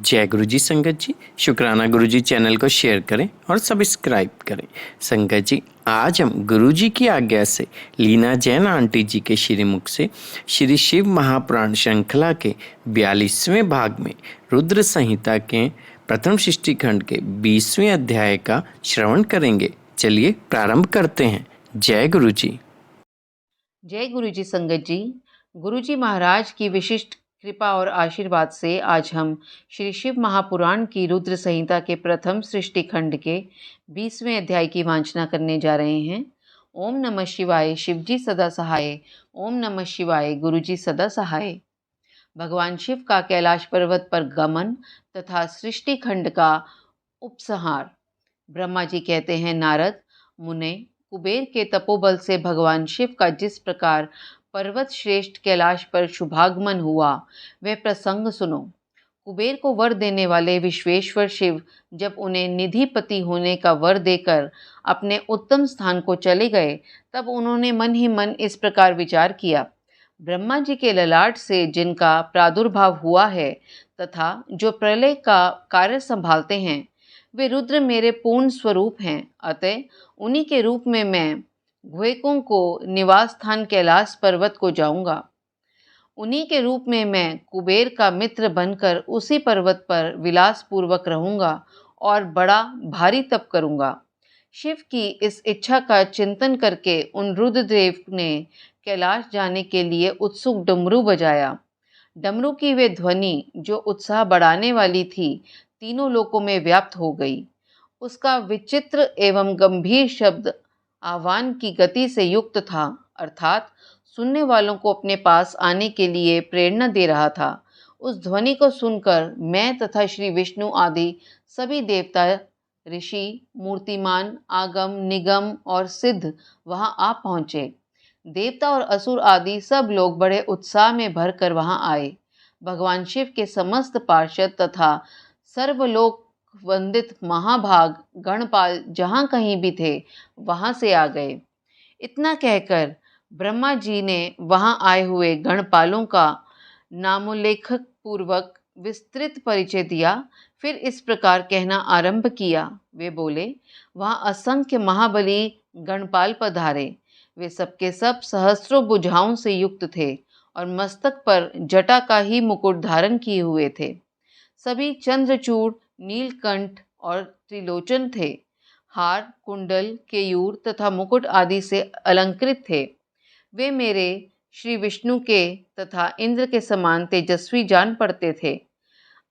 जय गुरु जी संगत जी। शुक्राना गुरु जी चैनल को शेयर करें और सब्सक्राइब करें। संगत जी, आज हम गुरु जी की आज्ञा से लीना जैन आंटी जी के श्रीमुख से श्री शिव महापुराण श्रृंखला के 42वें भाग में रुद्र संहिता के प्रथम सृष्टि खंड के 20वें अध्याय का श्रवण करेंगे। चलिए प्रारंभ करते हैं। जय गुरु जी। जय गुरु जी संगत जी। गुरु जी महाराज की विशिष्ट कृपा और आशीर्वाद से आज हम श्री शिव महापुराण की रुद्र संहिता के प्रथम सृष्टि खंड के 20वें अध्याय की वांछना करने जा रहे हैं। ओम नमः शिवाय, शिव जी सदा सहाय। ओम नमः शिवाय, गुरु जी सदा सहाय। भगवान शिव का कैलाश पर्वत पर गमन तथा सृष्टि खंड का उपसंहार। ब्रह्मा जी कहते हैं, नारद मुने, कुबेर के तपोबल से भगवान शिव का जिस प्रकार पर्वत श्रेष्ठ कैलाश पर शुभागमन हुआ वह प्रसंग सुनो। कुबेर को वर देने वाले विश्वेश्वर शिव जब उन्हें निधिपति होने का वर देकर अपने उत्तम स्थान को चले गए, तब उन्होंने मन ही मन इस प्रकार विचार किया, ब्रह्मा जी के ललाट से जिनका प्रादुर्भाव हुआ है तथा जो प्रलय का कार्य संभालते हैं, वे रुद्र मेरे पूर्ण स्वरूप हैं। अतः उन्हीं के रूप में मैं घुएकों को निवास स्थान कैलाश पर्वत को जाऊंगा। उन्हीं के रूप में मैं कुबेर का मित्र बनकर उसी पर्वत पर विलास पूर्वक रहूंगा और बड़ा भारी तप करूंगा। शिव की इस इच्छा का चिंतन करके उन रुद्रदेव ने कैलाश जाने के लिए उत्सुक डमरू बजाया। डमरू की वे ध्वनि जो उत्साह बढ़ाने वाली थी, तीनों लोकों में व्याप्त हो गई। उसका विचित्र एवं गंभीर शब्द आह्वान की गति से युक्त था, अर्थात सुनने वालों को अपने पास आने के लिए प्रेरणा दे रहा था। उस ध्वनि को सुनकर मैं तथा श्री विष्णु आदि सभी देवता, ऋषि, मूर्तिमान, आगम, निगम और सिद्ध वहां आ पहुंचे। देवता और असुर आदि सब लोग बड़े उत्साह में भरकर वहां आए। भगवान शिव के समस्त पार्षद तथा सर्वलोक वंदित महाभाग गणपाल जहां कहीं भी थे, वहां से आ गए। इतना कहकर ब्रह्मा जी ने वहां आए हुए गणपालों का नामोल्लेखक पूर्वक विस्तृत परिचय दिया। फिर इस प्रकार कहना आरंभ किया। वे बोले, वहां असंख्य महाबली गणपाल पधारे। वे सबके सब सहस्रों भुजाओं से युक्त थे और मस्तक पर जटा का ही मुकुट धारण किए हुए थे। सभी चंद्रचूड़, नीलकंठ और त्रिलोचन थे। हार, कुंडल, केयूर तथा मुकुट आदि से अलंकृत थे। वे मेरे श्री विष्णु के तथा इंद्र के समान तेजस्वी जान पड़ते थे।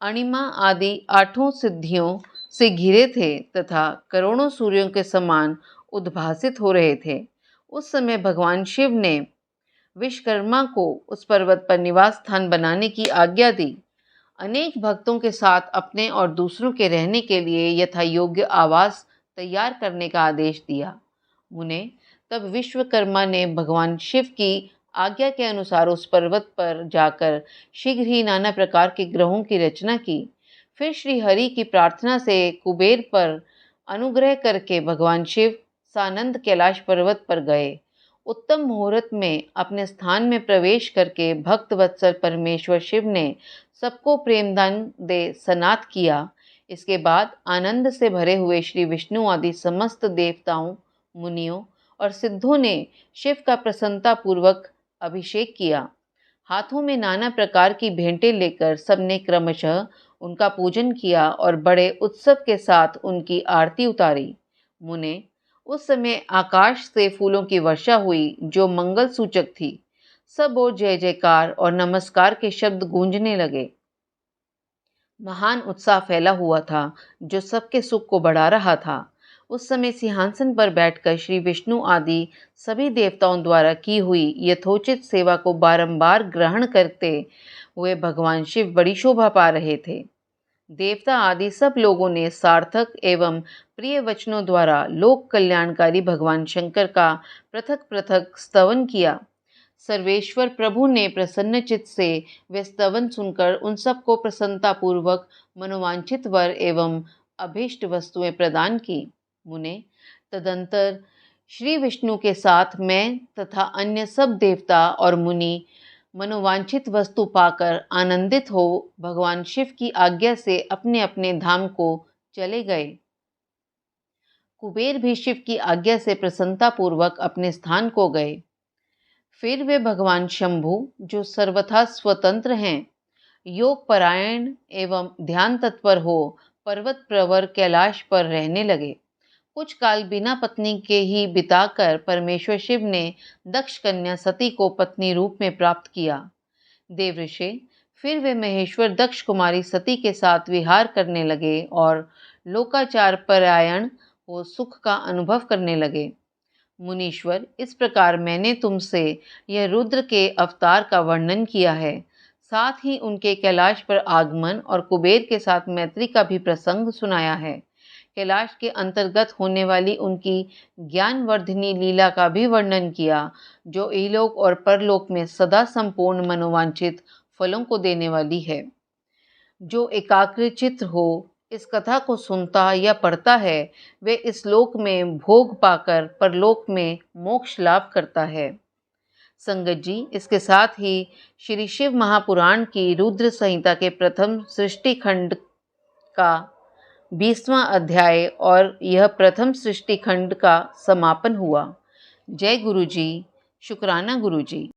अणिमा आदि 8 सिद्धियों से घिरे थे तथा करोड़ों सूर्यों के समान उद्भासित हो रहे थे। उस समय भगवान शिव ने विश्वकर्मा को उस पर्वत पर निवास स्थान बनाने की आज्ञा दी। अनेक भक्तों के साथ अपने और दूसरों के रहने के लिए यथा योग्य आवास तैयार करने का आदेश दिया। मुने, तब विश्वकर्मा ने भगवान शिव की आज्ञा के अनुसार उस पर्वत पर जाकर शीघ्र ही नाना प्रकार के ग्रहों की रचना की। फिर श्री हरि की प्रार्थना से कुबेर पर अनुग्रह करके भगवान शिव सानंद कैलाश पर्वत पर गए। उत्तम मुहूर्त में अपने स्थान में प्रवेश करके भक्त वत्सल परमेश्वर शिव ने सबको प्रेमदान दे सनात किया। इसके बाद आनंद से भरे हुए श्री विष्णु आदि समस्त देवताओं, मुनियों और सिद्धों ने शिव का प्रसन्नता पूर्वक अभिषेक किया। हाथों में नाना प्रकार की भेंटें लेकर सबने क्रमशः उनका पूजन किया और बड़े उत्सव के साथ उनकी आरती उतारी। मुने, उस समय आकाश से फूलों की वर्षा हुई जो मंगल सूचक थी। सब ओर जय जयकार और नमस्कार के शब्द गूंजने लगे। महान उत्साह फैला हुआ था जो सबके सुख को बढ़ा रहा था। उस समय सिंहासन पर बैठकर श्री विष्णु आदि सभी देवताओं द्वारा की हुई यथोचित सेवा को बारंबार ग्रहण करते हुए भगवान शिव बड़ी शोभा पा रहे थे। देवता आदि सब लोगों ने सार्थक एवं प्रिय वचनों द्वारा लोक कल्याणकारी भगवान शंकर का पृथक पृथक स्तवन किया। सर्वेश्वर प्रभु ने प्रसन्नचित्त से वे स्तवन सुनकर उन सबको प्रसन्नतापूर्वक मनोवांछित वर एवं अभीष्ट वस्तुएं प्रदान की। मुने, तदंतर श्री विष्णु के साथ मैं तथा अन्य सब देवता और मुनि मनोवांछित वस्तु पाकर आनंदित हो भगवान शिव की आज्ञा से अपने अपने धाम को चले गए। कुबेर भी शिव की आज्ञा से प्रसन्नतापूर्वक अपने स्थान को गए। फिर वे भगवान शंभु, जो सर्वथा स्वतंत्र हैं, योग परायण एवं ध्यान तत्पर हो पर्वत प्रवर कैलाश पर रहने लगे। कुछ काल बिना पत्नी के ही बिताकर परमेश्वर शिव ने दक्ष कन्या सती को पत्नी रूप में प्राप्त किया। देवऋषि फिर वे महेश्वर दक्ष कुमारी सती के साथ विहार करने लगे और लोकाचार परायण हो सुख का अनुभव करने लगे। मुनीश्वर, इस प्रकार मैंने तुमसे यह रुद्र के अवतार का वर्णन किया है, साथ ही उनके कैलाश पर आगमन और कुबेर के साथ मैत्री का भी प्रसंग सुनाया है। कैलाश के अंतर्गत होने वाली उनकी ज्ञानवर्धिनी लीला का भी वर्णन किया, जो इहलोक और परलोक में सदा संपूर्ण मनोवांछित फलों को देने वाली है। जो एकाग्रचित्त हो इस कथा को सुनता या पढ़ता है, वे इस लोक में भोग पाकर परलोक में मोक्ष लाभ करता है। संगत जी, इसके साथ ही श्री शिव महापुराण की रुद्र संहिता के प्रथम सृष्टि खंड का 20वां अध्याय और यह प्रथम सृष्टि खंड का समापन हुआ। जय गुरु जी, शुक्राना गुरु जी।